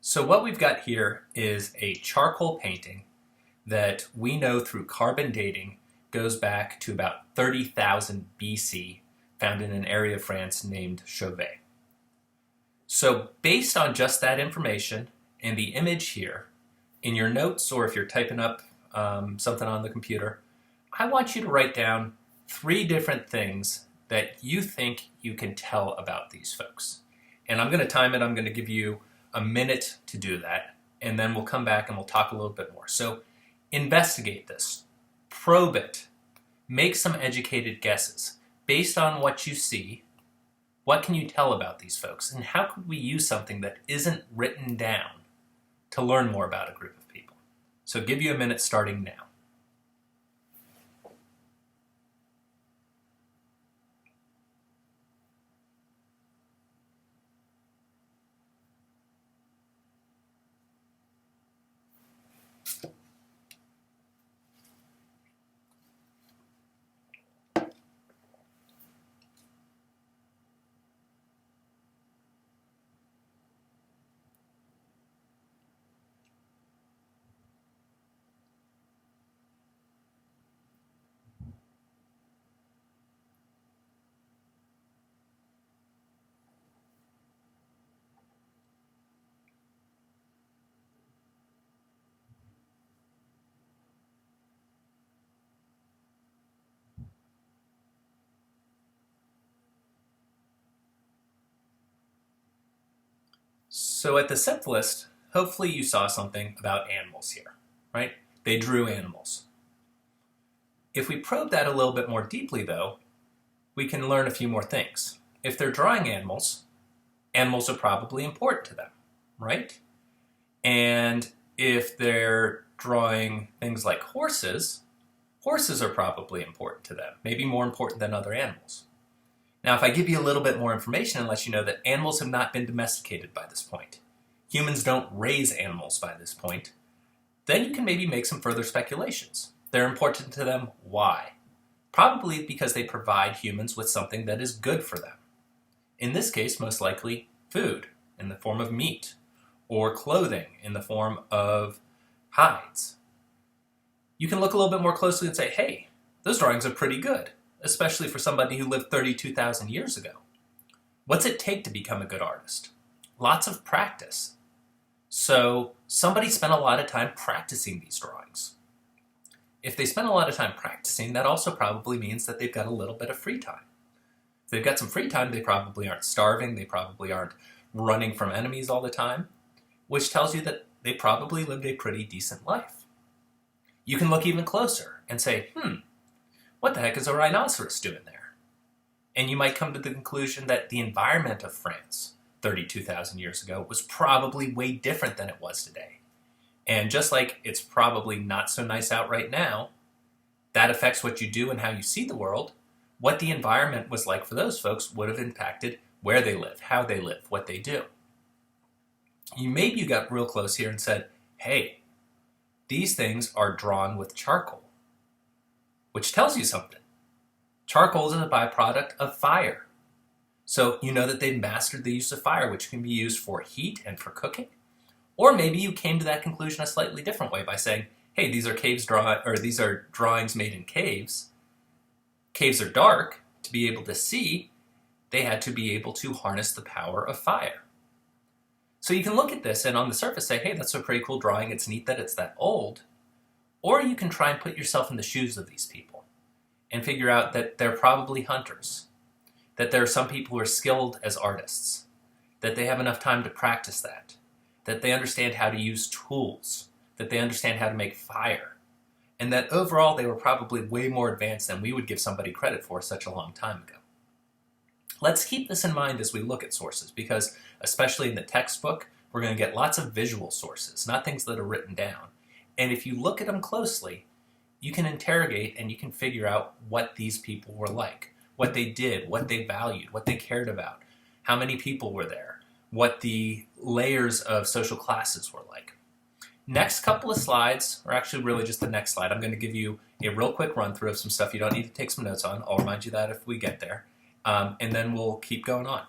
So what we've got here is a charcoal painting that we know through carbon dating goes back to about 30,000 BC, found in an area of France named Chauvet. So based on just that information and the image here, in your notes or if you're typing up something on the computer, I want you to write down 3 different things that you think you can tell about these folks. And I'm going to time it. I'm going to give you a minute to do that, and then we'll come back and we'll talk a little bit more. So investigate this, probe it, make some educated guesses. Based on what you see, what can you tell about these folks, and how could we use something that isn't written down to learn more about a group of people? So give you a minute starting now. So at the simplest, hopefully you saw something about animals here, right? They drew animals. If we probe that a little bit more deeply though, we can learn a few more things. If they're drawing animals, animals are probably important to them, right? And if they're drawing things like horses, horses are probably important to them, maybe more important than other animals. Now, if I give you a little bit more information and let you know that animals have not been domesticated by this point, humans don't raise animals by this point, then you can maybe make some further speculations. They're important to them. Why? Probably because they provide humans with something that is good for them. In this case, most likely food in the form of meat, or clothing in the form of hides. You can look a little bit more closely and say, hey, those drawings are pretty good, especially for somebody who lived 32,000 years ago. What's it take to become a good artist? Lots of practice. So somebody spent a lot of time practicing these drawings. If they spent a lot of time practicing, that also probably means that they've got a little bit of free time. If they've got some free time, they probably aren't starving, they probably aren't running from enemies all the time, which tells you that they probably lived a pretty decent life. You can look even closer and say, what the heck is a rhinoceros doing there? And you might come to the conclusion that the environment of France 32,000 years ago was probably way different than it was today. And just like it's probably not so nice out right now, that affects what you do and how you see the world. What the environment was like for those folks would have impacted where they live, how they live, what they do. Maybe you got real close here and said, hey, these things are drawn with charcoal, which tells you something. Charcoal is a byproduct of fire. So you know that they've mastered the use of fire, which can be used for heat and for cooking. Or maybe you came to that conclusion a slightly different way by saying, hey, these are drawings made in caves. Caves are dark. To be able to see, they had to be able to harness the power of fire. So you can look at this and on the surface say, hey, that's a pretty cool drawing. It's neat that it's that old. Or you can try and put yourself in the shoes of these people and figure out that they're probably hunters, that there are some people who are skilled as artists, that they have enough time to practice that they understand how to use tools, that they understand how to make fire, and that overall they were probably way more advanced than we would give somebody credit for such a long time ago. Let's keep this in mind as we look at sources, because especially in the textbook, we're going to get lots of visual sources, not things that are written down. And if you look at them closely, you can interrogate and you can figure out what these people were like, what they did, what they valued, what they cared about, how many people were there, what the layers of social classes were like. Next couple of slides, or actually really just the next slide, I'm going to give you a real quick run through of some stuff you don't need to take some notes on. I'll remind you that if we get there. And then we'll keep going on.